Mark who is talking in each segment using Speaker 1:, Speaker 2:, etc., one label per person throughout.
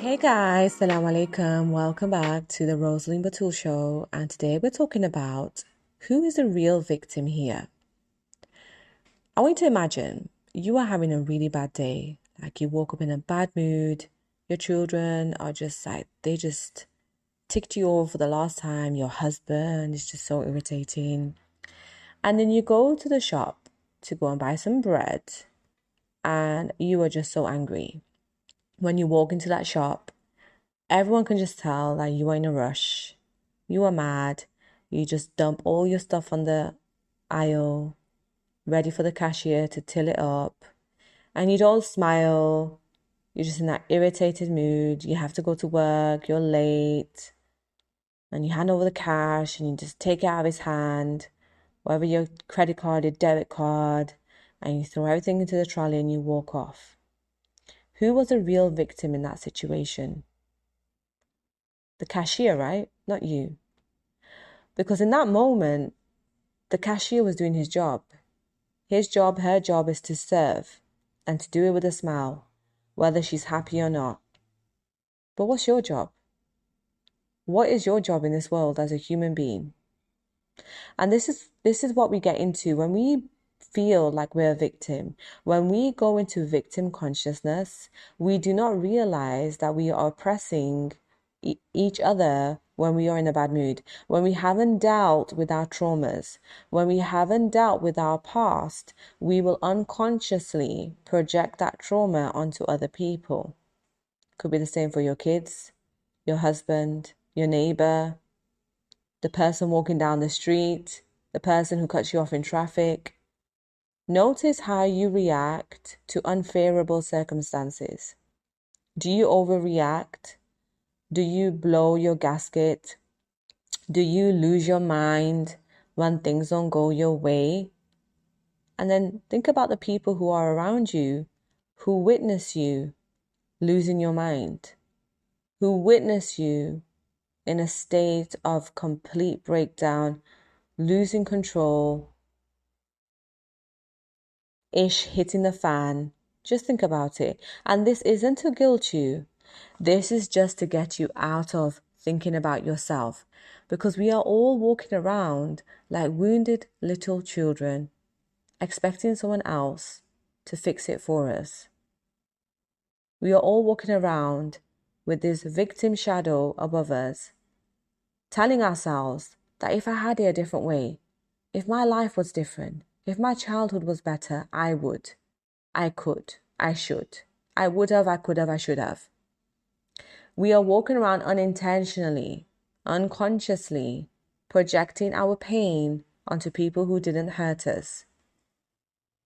Speaker 1: Hey guys, Salam Alaikum. Welcome back to the Rosalind Batul Show. And today we're talking about who is the real victim here. I want you to imagine you are having a really bad day. Like you woke up in a bad mood. Your children are just like, they just ticked you off for the last time. Your husband is just so irritating. And then you go to the shop to go and buy some bread. And you are just so angry. When you walk into that shop, everyone can just tell that you are in a rush. You are mad. You just dump all your stuff on the aisle, ready for the cashier to till it up. And you don't smile. You're just in that irritated mood. You have to go to work. You're late. And you hand over the cash and you just take it out of his hand, whatever your credit card, your debit card, and you throw everything into the trolley and you walk off. Who was the real victim in that situation? The cashier, right? Not you. Because in that moment, the cashier was doing his job. His job, her job is to serve and to do it with a smile, whether she's happy or not. But what's your job? What is your job in this world as a human being? And this is what we get into when we feel like we're a victim. When we go into victim consciousness, we do not realize that we are oppressing each other when we are in a bad mood, when we haven't dealt with our traumas, when we haven't dealt with our past, we will unconsciously project that trauma onto other people. Could be the same for your kids, your husband, your neighbor, the person walking down the street, the person who cuts you off in traffic. Notice how you react to unfavorable circumstances. Do you overreact? Do you blow your gasket? Do you lose your mind when things don't go your way? And then think about the people who are around you, who witness you losing your mind, who witness you in a state of complete breakdown, losing control, ish hitting the fan. Just think about it. And this isn't to guilt you. This is just to get you out of thinking about yourself. Because we are all walking around like wounded little children, expecting someone else to fix it for us. We are all walking around with this victim shadow above us, telling ourselves that if I had it a different way, if my life was different, if my childhood was better, I would, I could, I should, I would have, I could have, I should have. We are walking around unintentionally, unconsciously, projecting our pain onto people who didn't hurt us.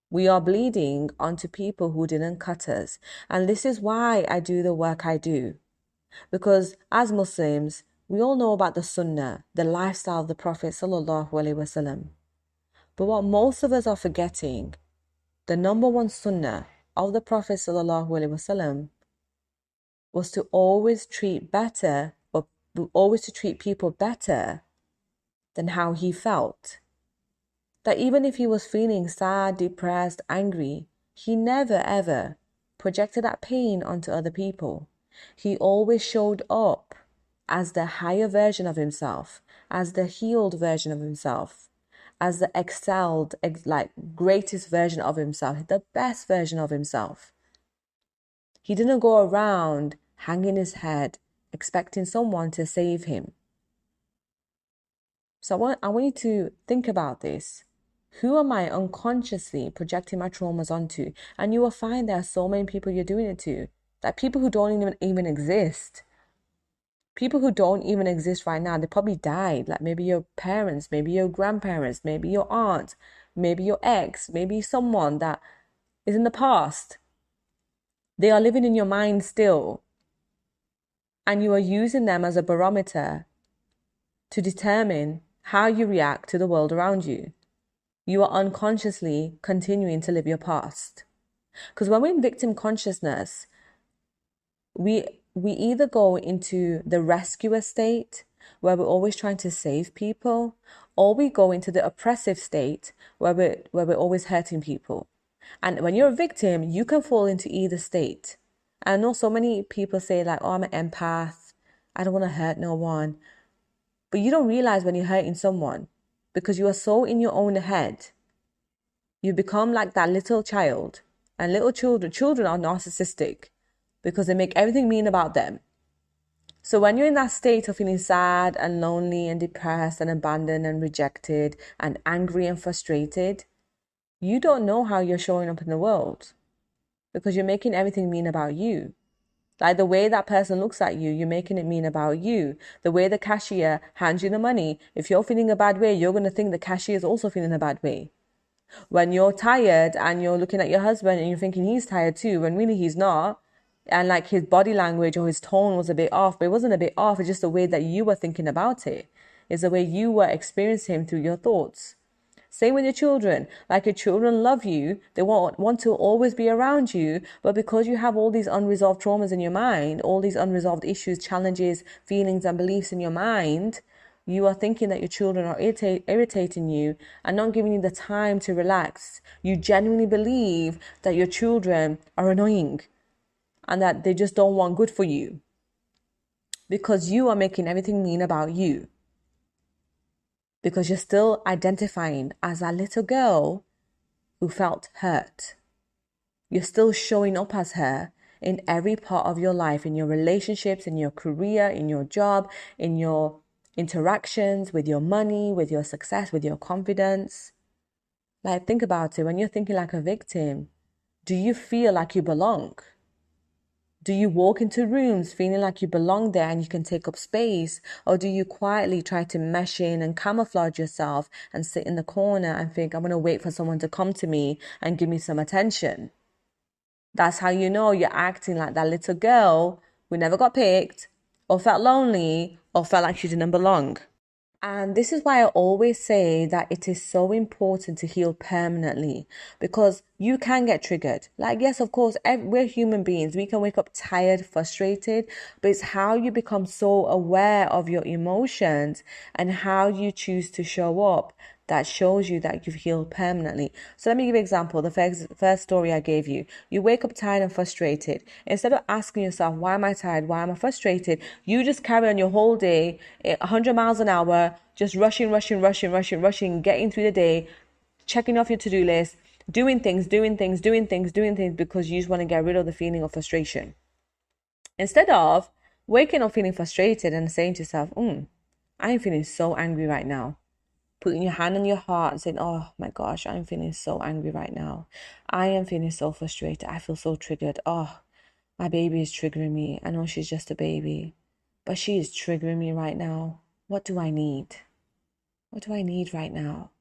Speaker 1: We are bleeding onto people who didn't cut us. And this is why I do the work I do. Because as Muslims, we all know about the Sunnah, the lifestyle of the Prophet ﷺ. But what most of us are forgetting, the number one Sunnah of the Prophet ﷺ was to always treat better, or always to treat people better than how he felt. That even if he was feeling sad, depressed, angry, he never ever projected that pain onto other people. He always showed up as the higher version of himself, as the healed version of himself, as the excelled, greatest version of himself, the best version of himself. He didn't go around hanging his head, expecting someone to save him. So I want you to think about this. Who am I unconsciously projecting my traumas onto? And you will find there are so many people you're doing it to. Like people who don't even exist. People who don't even exist right now, they probably died. Like maybe your parents, maybe your grandparents, maybe your aunt, maybe your ex, maybe someone that is in the past. They are living in your mind still. And you are using them as a barometer to determine how you react to the world around you. You are unconsciously continuing to live your past. Because when we're in victim consciousness, we either go into the rescuer state, where we're always trying to save people, or we go into the oppressive state, where we're always hurting people. And when you're a victim, you can fall into either state. I know so many people say like, oh, I'm an empath. I don't want to hurt no one. But you don't realize when you're hurting someone because you are so in your own head. You become like that little child. And little children are narcissistic because they make everything mean about them. So when you're in that state of feeling sad and lonely and depressed and abandoned and rejected and angry and frustrated, you don't know how you're showing up in the world because you're making everything mean about you. Like the way that person looks at you, you're making it mean about you. The way the cashier hands you the money, if you're feeling a bad way, you're going to think the cashier is also feeling a bad way. When you're tired and you're looking at your husband and you're thinking he's tired too, when really he's not, and like his body language or his tone was a bit off, but it wasn't a bit off, it's just the way that you were thinking about it. It's the way you were experiencing him through your thoughts. Same with your children. Like your children love you. They want to always be around you. But because you have all these unresolved traumas in your mind, all these unresolved issues, challenges, feelings and beliefs in your mind, you are thinking that your children are irritating you and not giving you the time to relax. You genuinely believe that your children are annoying and that they just don't want good for you because you are making everything mean about you. Because you're still identifying as that little girl who felt hurt. You're still showing up as her in every part of your life, in your relationships, in your career, in your job, in your interactions, with your money, with your success, with your confidence. Like, think about it. When you're thinking like a victim, do you feel like you belong? Do you walk into rooms feeling like you belong there and you can take up space? Or do you quietly try to mesh in and camouflage yourself and sit in the corner and think, I'm going to wait for someone to come to me and give me some attention? That's how you know you're acting like that little girl who never got picked or felt lonely or felt like she didn't belong. And this is why I always say that it is so important to heal permanently because you can get triggered. Like, yes, of course, we're human beings. We can wake up tired, frustrated, but it's how you become so aware of your emotions and how you choose to show up that shows you that you've healed permanently. So let me give you an example. The first story I gave you. You wake up tired and frustrated. Instead of asking yourself, why am I tired? Why am I frustrated? You just carry on your whole day, 100 miles an hour, just rushing, getting through the day, checking off your to-do list, doing things because you just want to get rid of the feeling of frustration. Instead of waking up feeling frustrated and saying to yourself, I'm feeling so angry right now. Putting your hand on your heart and saying, oh my gosh, I'm feeling so angry right now. I am feeling so frustrated. I feel so triggered. Oh, my baby is triggering me. I know she's just a baby, but she is triggering me right now. What do I need? What do I need right now?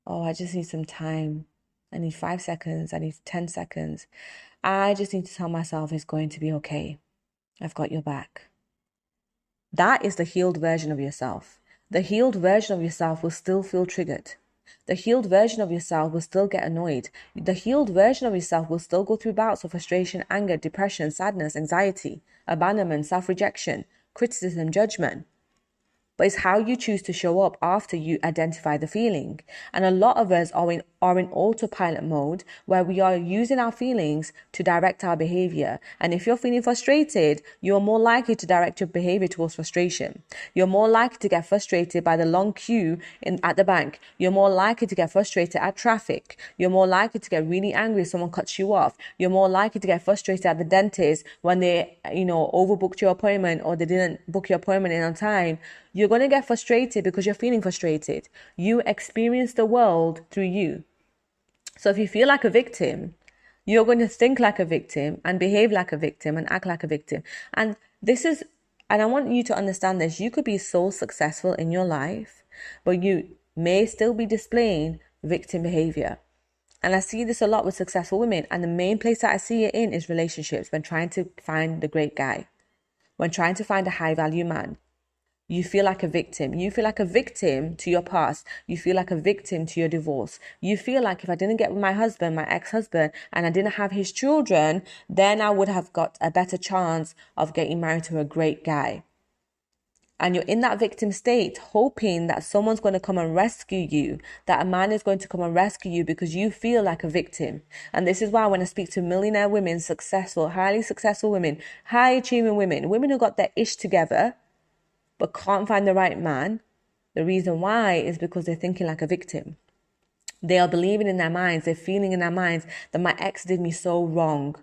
Speaker 1: Oh, I just need some time. I need 5 seconds. I need 10 seconds. I just need to tell myself it's going to be okay. I've got your back. That is the healed version of yourself. The healed version of yourself will still feel triggered. The healed version of yourself will still get annoyed. The healed version of yourself will still go through bouts of frustration, anger, depression, sadness, anxiety, abandonment, self-rejection, criticism, judgment. But it's how you choose to show up after you identify the feeling. And a lot of us are in autopilot mode where we are using our feelings to direct our behavior. And if you're feeling frustrated, you're more likely to direct your behavior towards frustration. You're more likely to get frustrated by the long queue at the bank. You're more likely to get frustrated at traffic. You're more likely to get really angry if someone cuts you off. You're more likely to get frustrated at the dentist when they, overbooked your appointment or they didn't book your appointment in on time. You're going to get frustrated because you're feeling frustrated. You experience the world through you. So if you feel like a victim, you're going to think like a victim and behave like a victim and act like a victim. And I want you to understand this. You could be so successful in your life, but you may still be displaying victim behavior. And I see this a lot with successful women. And the main place that I see it in is relationships, when trying to find the great guy, when trying to find a high value man. You feel like a victim. You feel like a victim to your past. You feel like a victim to your divorce. You feel like if I didn't get with my husband, my ex-husband, and I didn't have his children, then I would have got a better chance of getting married to a great guy. And you're in that victim state, hoping that someone's going to come and rescue you, that a man is going to come and rescue you because you feel like a victim. And this is why when I speak to millionaire women, successful, highly successful women, high achieving women, women who got their ish together but can't find the right man, the reason why is because they're thinking like a victim. They are believing in their minds, they're feeling in their minds that my ex did me so wrong.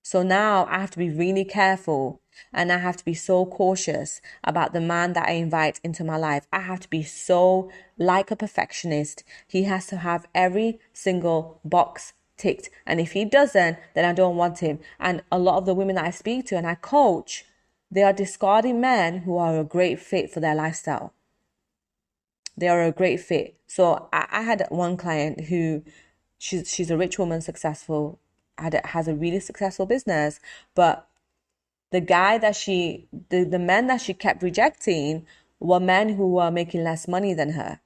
Speaker 1: So now I have to be really careful and I have to be so cautious about the man that I invite into my life. I have to be so like a perfectionist. He has to have every single box ticked. And if he doesn't, then I don't want him. And a lot of the women that I speak to and I coach, they are discarding men who are a great fit for their lifestyle. They are a great fit. So I had one client who, she's a rich woman, successful, has a really successful business, but the guy that the men that she kept rejecting were men who were making less money than her.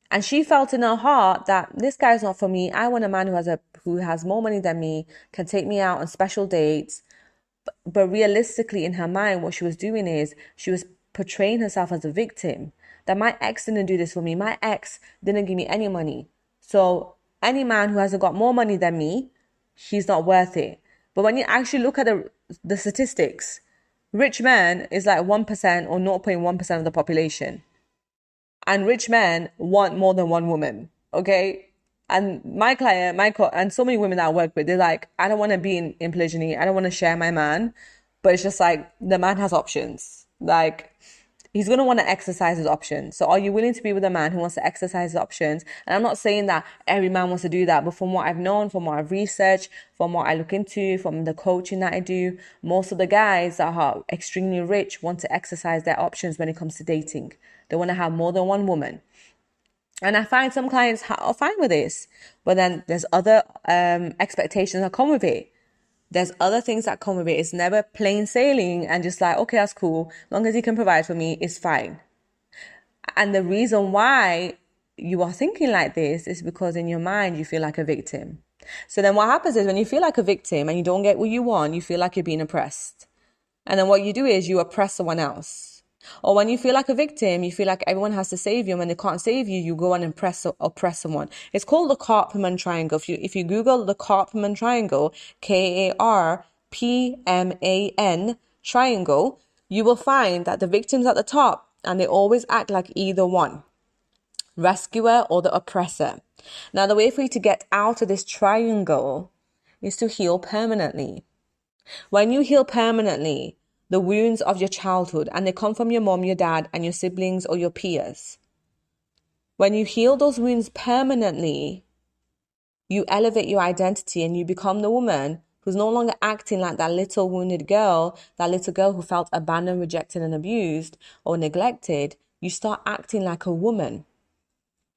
Speaker 1: And she felt in her heart that this guy's not for me. I want a man who has more money than me, can take me out on special dates. But realistically, in her mind, what she was doing is she was portraying herself as a victim. That my ex didn't do this for me. My ex didn't give me any money. So any man who hasn't got more money than me, he's not worth it. But when you actually look at the statistics, rich men is like 1% or 0.1% of the population. And rich men want more than one woman, okay? And my client, and so many women that I work with, they're like, I don't want to be in polygyny. I don't want to share my man. But it's just like, the man has options. Like, he's going to want to exercise his options. So are you willing to be with a man who wants to exercise his options? And I'm not saying that every man wants to do that, but from what I've known, from what I've researched, from what I look into, from the coaching that I do, most of the guys that are extremely rich want to exercise their options when it comes to dating. They want to have more than one woman. And I find some clients are fine with this, but then there's other expectations that come with it. There's other things that come with it. It's never plain sailing and just like, okay, that's cool. As long as he can provide for me, it's fine. And the reason why you are thinking like this is because in your mind, you feel like a victim. So then what happens is when you feel like a victim and you don't get what you want, you feel like you're being oppressed. And then what you do is you oppress someone else. Or when you feel like a victim, you feel like everyone has to save you. And when they can't save you, you go on and oppress someone. It's called the Karpman triangle. If you Google the Karpman triangle, Karpman triangle, you will find that the victim's at the top and they always act like either one, rescuer or the oppressor. Now, the way for you to get out of this triangle is to heal permanently. When you heal permanently, the wounds of your childhood, and they come from your mom, your dad, and your siblings or your peers. When you heal those wounds permanently, you elevate your identity and you become the woman who's no longer acting like that little wounded girl, that little girl who felt abandoned, rejected, and abused or neglected. You start acting like a woman.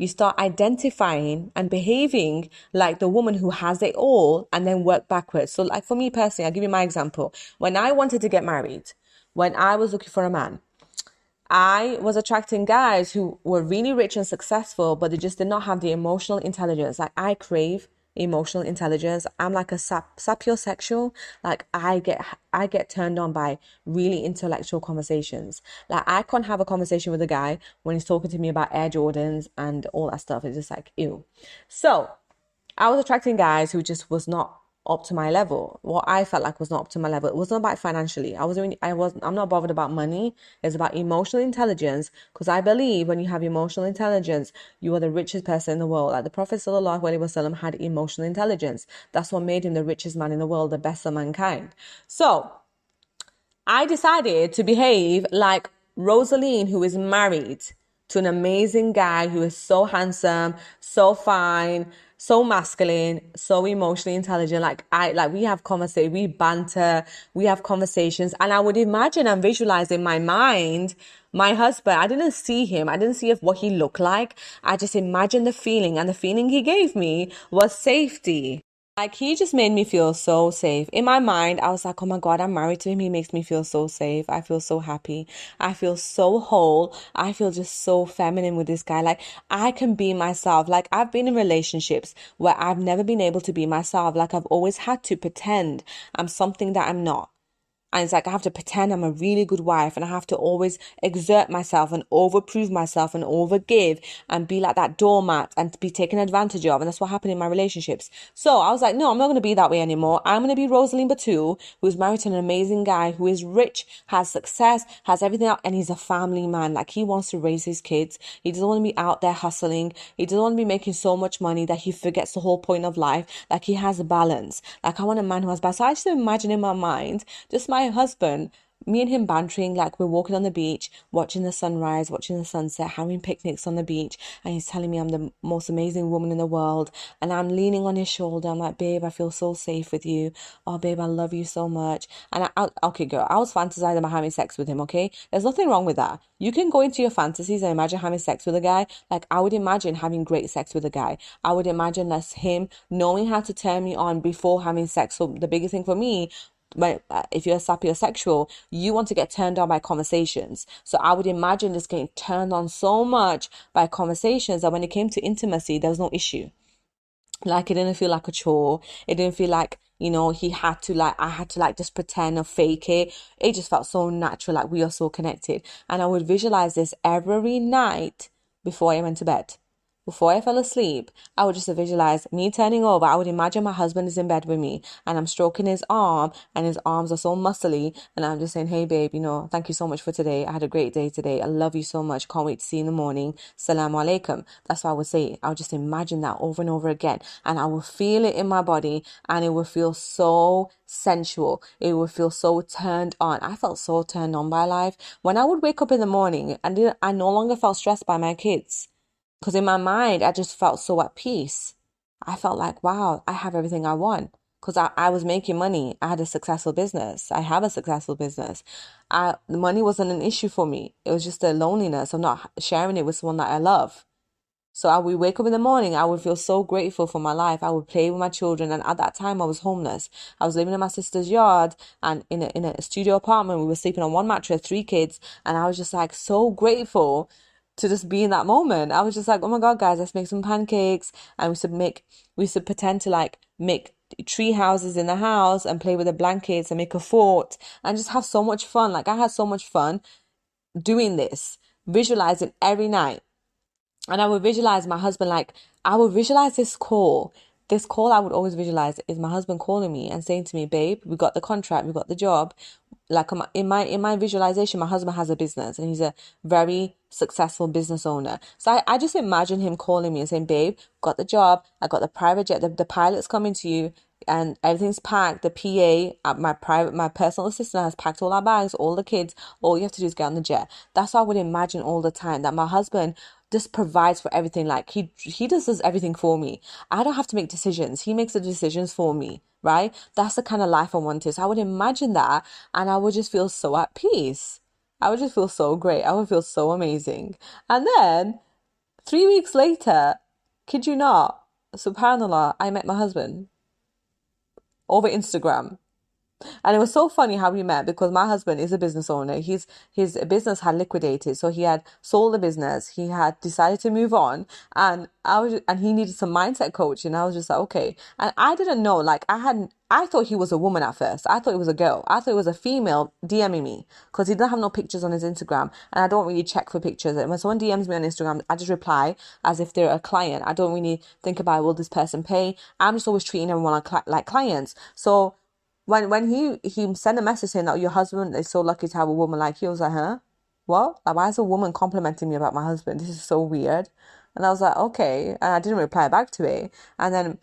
Speaker 1: You start identifying and behaving like the woman who has it all and then work backwards. So like for me personally, I'll give you my example. When I wanted to get married, when I was looking for a man, I was attracting guys who were really rich and successful, but they just did not have the emotional intelligence. Like I crave emotional intelligence. I'm like a sapiosexual. Like I get turned on by really intellectual conversations. Like I can't have a conversation with a guy when he's talking to me about Air Jordans and all that stuff. It's just like, ew. So I was attracting guys who just was not up to my level. What I felt like was not up to my level. It wasn't about financially. I'm not bothered about money. It's about emotional intelligence, because I believe when you have emotional intelligence, you are the richest person in the world. Like the Prophet sallallahu alaihi wasallam had emotional intelligence. That's what made him the richest man in the world, the best of mankind. So I decided to behave like Rosaline, who is married to an amazing guy who is so handsome, so fine, so masculine, so emotionally intelligent. We have conversations, we banter, we have conversations. And I would imagine and visualize in my mind, my husband. I didn't see him. I didn't see what he looked like. I just imagined the feeling, and the feeling he gave me was safety. Like, he just made me feel so safe. In my mind, I was like, oh my God, I'm married to him. He makes me feel so safe. I feel so happy. I feel so whole. I feel just so feminine with this guy. Like, I can be myself. Like, I've been in relationships where I've never been able to be myself. Like, I've always had to pretend I'm something that I'm not. And it's like I have to pretend I'm a really good wife, and I have to always exert myself and overprove myself and overgive and be like that doormat and be taken advantage of. And that's what happened in my relationships. So I was like, no, I'm not going to be that way anymore. I'm going to be Rosalind Batul, who's married to an amazing guy who is rich, has success, has everything out, and he's a family man. Like, he wants to raise his kids. He doesn't want to be out there hustling. He doesn't want to be making so much money that he forgets the whole point of life. Like, he has a balance. Like, I want a man who has balance. So I just imagine in my mind, just my husband, me and him bantering, like we're walking on the beach, watching the sunrise, watching the sunset, having picnics on the beach, and he's telling me I'm the most amazing woman in the world, and I'm leaning on his shoulder. I'm like, babe, I feel so safe with you. Oh, babe, I love you so much. And okay, girl, I was fantasizing about having sex with him. Okay, there's nothing wrong with that. You can go into your fantasies and imagine having sex with a guy. Like, I would imagine having great sex with a guy. I would imagine that's him knowing how to turn me on before having sex. So the biggest thing for me, but if you're sapiosexual, you want to get turned on by conversations. So I would imagine just getting turned on so much by conversations that when it came to intimacy, there was no issue. Like, it didn't feel like a chore. It didn't feel like, he had to, like, I had to, like, just pretend or fake it. It just felt so natural, like we are so connected. And I would visualize this every night before I went to bed. Before I fell asleep, I would just visualize me turning over. I would imagine my husband is in bed with me and I'm stroking his arm and his arms are so muscly. And I'm just saying, hey, babe, thank you so much for today. I had a great day today. I love you so much. Can't wait to see you in the morning. Salaam alaikum. That's what I would say. I would just imagine that over and over again. And I would feel it in my body and it would feel so sensual. It would feel so turned on. I felt so turned on by life. When I would wake up in the morning, and I no longer felt stressed by my kids. Because in my mind, I just felt so at peace. I felt like, wow, I have everything I want. Because I was making money. I had a successful business. I have a successful business. The money wasn't an issue for me. It was just the loneliness of not sharing it with someone that I love. So I would wake up in the morning, I would feel so grateful for my life. I would play with my children. And at that time, I was homeless. I was living in my sister's yard and in a studio apartment. We were sleeping on one mattress, 3 kids. And I was just like so grateful to just be in that moment. I was just like, oh my God, guys, let's make some pancakes. And we used to pretend to like make tree houses in the house and play with the blankets and make a fort and just have so much fun. Like, I had so much fun doing this, visualizing every night. And I would visualize my husband, like, I would visualize this call. This call I would always visualize is my husband calling me and saying to me, babe, we got the contract, we got the job. Like, in my visualization, my husband has a business and he's a very successful business owner. So I just imagine him calling me and saying, babe, got the job, I got the private jet, the pilot's coming to you, and everything's packed. The PA, my personal assistant has packed all our bags, all the kids. All you have to do is get on the jet. That's what I would imagine all the time, that my husband just provides for everything. Like, he just does everything for me. I don't have to make decisions. He makes the decisions for me, right? That's the kind of life I wanted. So I would imagine that and I would just feel so at peace. I would just feel so great. I would feel so amazing. And then 3 weeks later, kid you not, subhanallah, I met my husband over Instagram. And it was so funny how we met because my husband is a business owner. His business had liquidated, so he had sold the business. He had decided to move on, and he needed some mindset coach. And I was just like, okay. And I didn't know, like, I thought he was a woman at first. I thought it was a girl. I thought it was a female DMing me because he didn't have no pictures on his Instagram, and I don't really check for pictures. And when someone DMs me on Instagram, I just reply as if they're a client. I don't really think about, will this person pay? I'm just always treating everyone like clients. So when he sent a message saying that your husband is so lucky to have a woman like you, I was like, huh? What? Like, why is a woman complimenting me about my husband? This is so weird. And I was like, okay. And I didn't reply back to it. And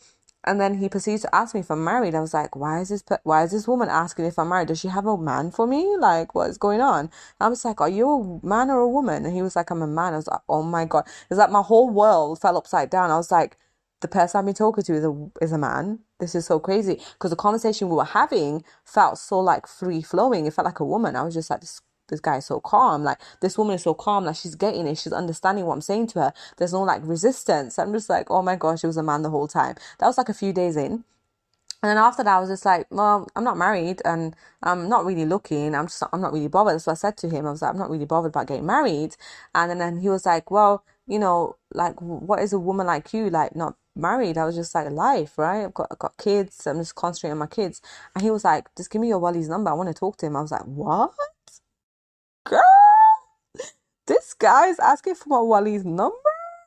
Speaker 1: then he proceeds to ask me if I'm married. I was like, why is this woman asking if I'm married? Does she have a man for me? Like, what is going on? And I was like, are you a man or a woman? And he was like, I'm a man. I was like, oh my God. It's like my whole world fell upside down. I was like, the person I've been talking to is a man. This is so crazy because the conversation we were having felt so like free flowing. It felt like a woman. I was just like, this guy is so calm. Like, this woman is so calm. Like, she's getting it. She's understanding what I'm saying to her. There's no like resistance. I'm just like, oh my gosh, it was a man the whole time. That was like a few days in. And then after that, I was just like, well, I'm not married and I'm not really looking. I'm not really bothered. That's what I said to him. I was like, I'm not really bothered about getting married. And then he was like, well, like, what is a woman like you, like, not married, I was just like, life, right? I've got kids. I'm just concentrating on my kids. And he was like, just give me your Wally's number. I want to talk to him. I was like, what? Girl, this guy's asking for my Wally's number?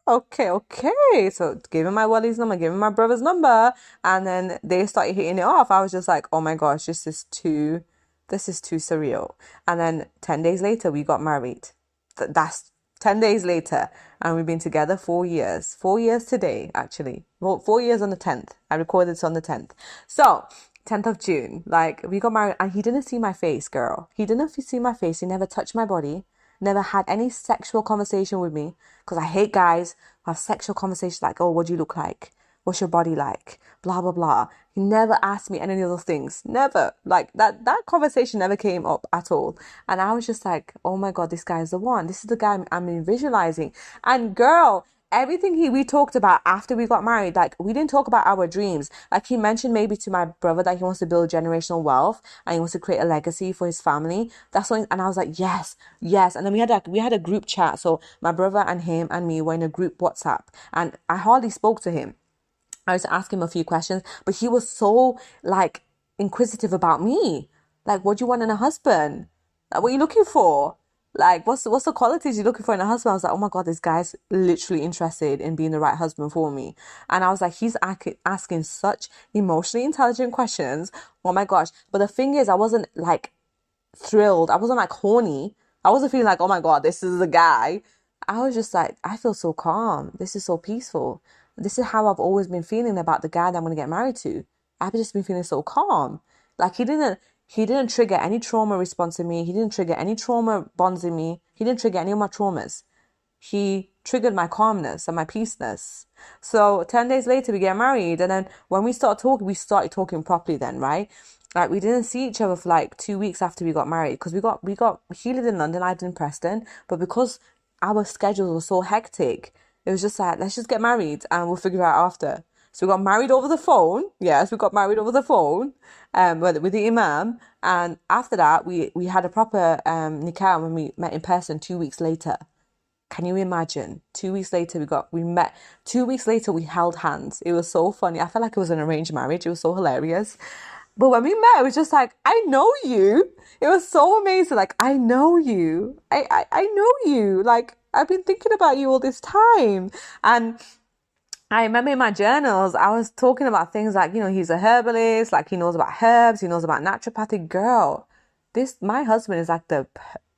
Speaker 1: Okay, okay. So gave him my Wally's number, gave him my brother's number, and then they started hitting it off. I was just like, oh my gosh, this is too surreal. And then 10 days later, we got married. That's 10 days later, and we've been together 4 years. 4 years today, actually. Well, 4 years on the 10th. I recorded this on the 10th. So, 10th of June, like, we got married, and he didn't see my face, girl. He didn't see my face. He never touched my body, never had any sexual conversation with me, because I hate guys who have sexual conversations like, oh, what do you look like? What's your body like? Blah, blah, blah. He never asked me any of those things. Never. Like that conversation never came up at all. And I was just like, oh my God, this guy is the one. This is the guy I'm visualizing. And girl, everything we talked about after we got married, like we didn't talk about our dreams. Like he mentioned maybe to my brother that he wants to build generational wealth and he wants to create a legacy for his family. That's what, and I was like, yes, yes. And then we had a group chat. So my brother and him and me were in a group WhatsApp, and I hardly spoke to him. I was asking him a few questions, but he was so like inquisitive about me. Like, what do you want in a husband? Like, what are you looking for? Like, what's the qualities you're looking for in a husband? I was like, oh my God, this guy's literally interested in being the right husband for me. And I was like, he's asking such emotionally intelligent questions. Oh my gosh. But the thing is, I wasn't like thrilled. I wasn't like horny. I wasn't feeling like, oh my God, this is the guy. I was just like, I feel so calm. This is so peaceful. This is how I've always been feeling about the guy that I'm going to get married to. I've just been feeling so calm. Like he didn't trigger any trauma response in me. He didn't trigger any trauma bonds in me. He didn't trigger any of my traumas. He triggered my calmness and my peaceness. So 10 days later, we get married. And then when we started talking properly then, right? Like we didn't see each other for like 2 weeks after we got married, because he lived in London, I lived in Preston. But because our schedules were so hectic, it was just like, let's just get married and we'll figure it out after. So we got married over the phone. Yes, we got married over the phone with the imam. And after that, we had a proper nikah when we met in person 2 weeks later. Can you imagine? 2 weeks later, we met. 2 weeks later, we held hands. It was so funny. I felt like it was an arranged marriage. It was so hilarious. But when we met, it was just like, I know you. It was so amazing. Like, I know you. I know you. Like, I've been thinking about you all this time. And I remember in my journals, I was talking about things like, he's a herbalist, like he knows about herbs, he knows about naturopathic. Girl, my husband is like the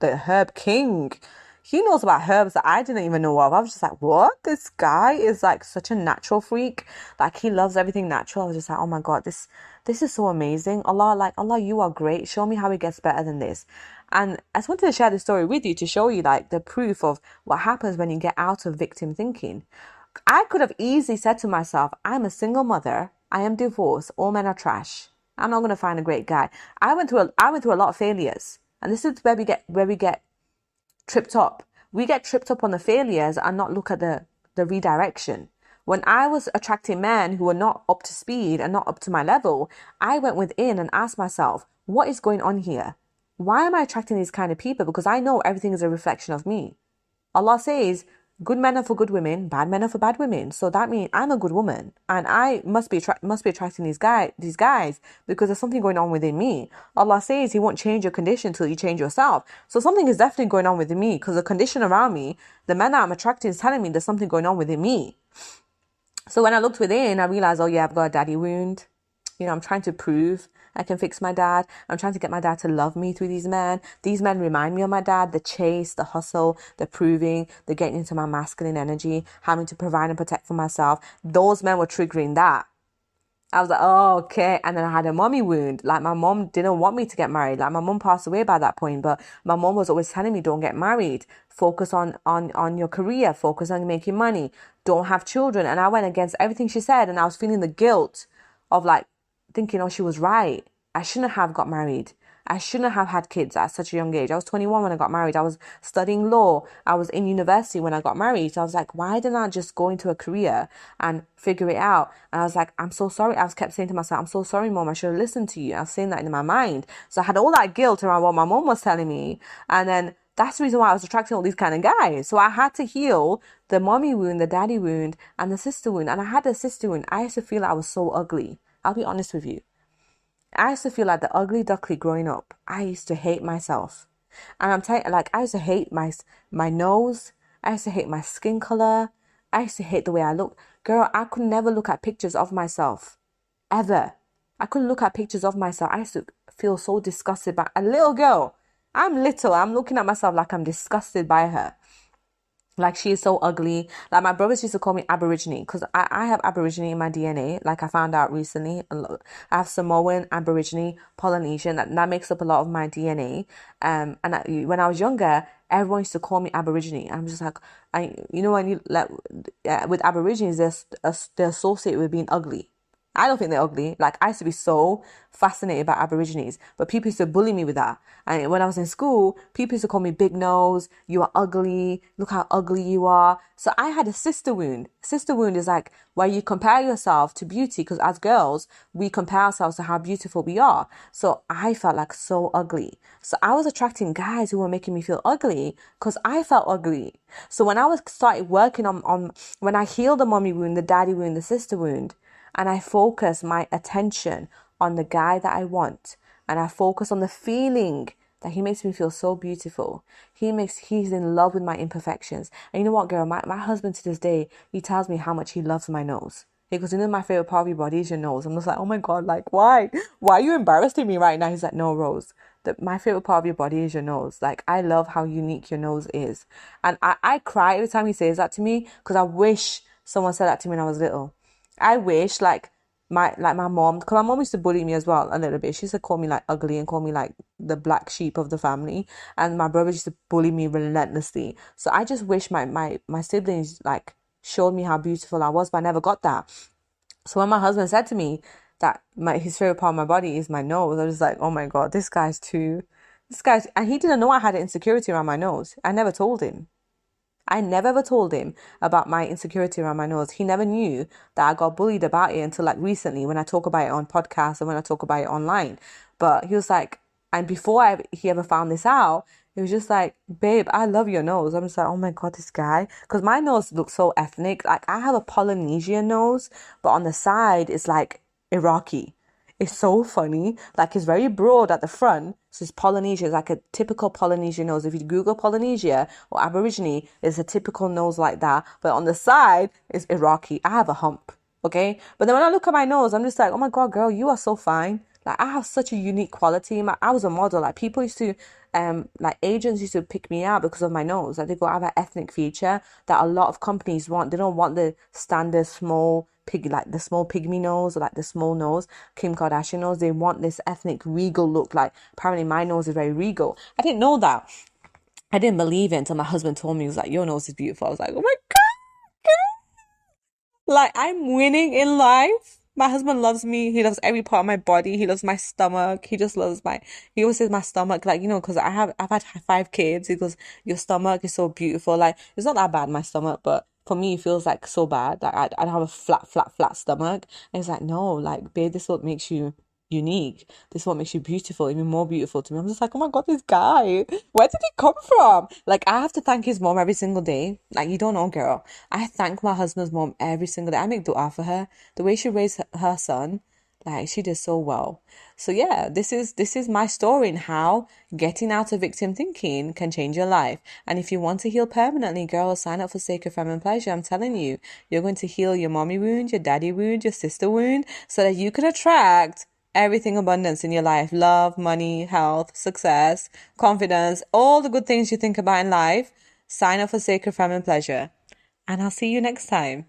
Speaker 1: herb king. He knows about herbs that I didn't even know of. I was just like, what? This guy is like such a natural freak. Like he loves everything natural. I was just like, oh my God, this is so amazing. Allah, you are great. Show me how it gets better than this. And I just wanted to share this story with you to show you like the proof of what happens when you get out of victim thinking. I could have easily said to myself, I'm a single mother. I am divorced. All men are trash. I'm not going to find a great guy. I went through a lot of failures. And this is where we get tripped up. We get tripped up on the failures and not look at the redirection. When I was attracting men who were not up to speed and not up to my level, I went within and asked myself, what is going on here? Why am I attracting these kind of people? Because I know everything is a reflection of me. Allah says, good men are for good women, bad men are for bad women. So that means I'm a good woman, and I must be attracting these guys because there's something going on within me. Allah says He won't change your condition till you change yourself. So something is definitely going on within me, because the condition around me, the men that I'm attracting, is telling me there's something going on within me. So when I looked within, I realized, oh yeah, I've got a daddy wound. I'm trying to prove I can fix my dad. I'm trying to get my dad to love me through these men. These men remind me of my dad, the chase, the hustle, the proving, the getting into my masculine energy, having to provide and protect for myself. Those men were triggering that. I was like, oh, okay. And then I had a mommy wound. Like my mom didn't want me to get married. Like my mom passed away by that point, but my mom was always telling me, don't get married. Focus on your career. Focus on making money. Don't have children. And I went against everything she said. And I was feeling the guilt of like, thinking, oh, she was right. I shouldn't have got married. I shouldn't have had kids at such a young age. I was 21 when I got married. I was studying law. I was in university when I got married. So I was like, why didn't I just go into a career and figure it out? And I was like, I'm so sorry. I was kept saying to myself, I'm so sorry, Mom. I should have listened to you. I was saying that in my mind. So I had all that guilt around what my mom was telling me. And then That's the reason why I was attracting all these kind of guys. So I had to heal the mommy wound, the daddy wound, and the sister wound. And I had a sister wound. I used to feel like I was so ugly. I'll be honest with you. I used to feel like the ugly duckling growing up. I used to hate myself. And I'm telling you, like, I used to hate my nose. I used to hate my skin color. I used to hate the way I look. Girl, I could never look at pictures of myself. Ever. I couldn't look at pictures of myself. I used to feel so disgusted by a little girl. I'm little. I'm looking at myself like I'm disgusted by her. Like, she is so ugly. Like, my brothers used to call me Aborigine because I have Aborigine in my DNA. Like, I found out recently. I have Samoan, Aborigine, Polynesian. That makes up a lot of my DNA. When I was younger, everyone used to call me Aborigine. I'm just like, when you like with Aborigines, they're associated with being ugly. I don't think they're ugly. Like, I used to be so fascinated by Aborigines, but people used to bully me with that. And when I was in school, people used to call me big nose, you are ugly, look how ugly you are. So I had a sister wound. Sister wound is like where you compare yourself to beauty, because as girls, we compare ourselves to how beautiful we are. So I felt like so ugly. So I was attracting guys who were making me feel ugly because I felt ugly. So when I was started working on when I healed the mommy wound, the daddy wound, the sister wound, and I focus my attention on the guy that I want, and I focus on the feeling that he makes me feel so beautiful. He's in love with my imperfections. And you know what, girl? My husband to this day, he tells me how much he loves my nose. He goes, my favorite part of your body is your nose. I'm just like, oh my God, like, why? Why are you embarrassing me right now? He's like, no, Rose, my favorite part of your body is your nose. Like, I love how unique your nose is. And I cry every time he says that to me because I wish someone said that to me when I was little. I wish my mom, because my mom used to bully me as well a little bit. She used to call me like ugly and call me like the black sheep of the family. And my brothers used to bully me relentlessly. So I just wish my siblings like showed me how beautiful I was, but I never got that. So when my husband said to me that his favorite part of my body is my nose, I was like, oh my God, and he didn't know I had an insecurity around my nose. I never told him. I never ever told him about my insecurity around my nose. He never knew that I got bullied about it until like recently when I talk about it on podcasts and when I talk about it online. But he was like, and before he ever found this out, he was just like, babe, I love your nose. I'm just like, oh my God, this guy. Because my nose looks so ethnic. Like, I have a Polynesian nose, but on the side, it's like Iraqi. It's so funny. Like, it's very broad at the front. So it's Polynesia. It's like a typical Polynesian nose. If you Google Polynesia or Aborigine, it's a typical nose like that. But on the side, it's Iraqi. I have a hump. Okay? But then when I look at my nose, I'm just like, oh my God, girl, you are so fine. Like, I have such a unique quality. I was a model. Like, people used to, like, agents used to pick me out because of my nose. Like, they go, I have an ethnic feature that a lot of companies want. They don't want the standard small like the small pygmy nose or like the small nose, Kim Kardashian nose. They want this ethnic regal look. Like, apparently my nose is very regal. I didn't know that. I didn't believe it until my husband told me. He was like, your nose is beautiful. I was like, oh my God. Like, I'm winning in life. My husband loves me. He loves every part of my body. He loves my stomach. He always says my stomach, like, because I've had 5 kids. He goes, your stomach is so beautiful. Like, it's not that bad, my stomach, but for me, it feels like so bad. Like, I have a flat stomach. And he's like, no, like, babe, this is what makes you unique. This is what makes you beautiful, even more beautiful to me. I'm just like, oh my God, this guy, where did he come from? Like, I have to thank his mom every single day. Like, you don't know, girl. I thank my husband's mom every single day. I make dua for her. The way she raised her son, like, she did so well. So yeah, this is my story in how getting out of victim thinking can change your life. And if you want to heal permanently, girl, sign up for Sacred Feminine Pleasure. I'm telling you, you're going to heal your mommy wound, your daddy wound, your sister wound, so that you can attract everything abundance in your life: love, money, health, success, confidence, all the good things you think about in life. Sign up for Sacred Feminine Pleasure. And I'll see you next time.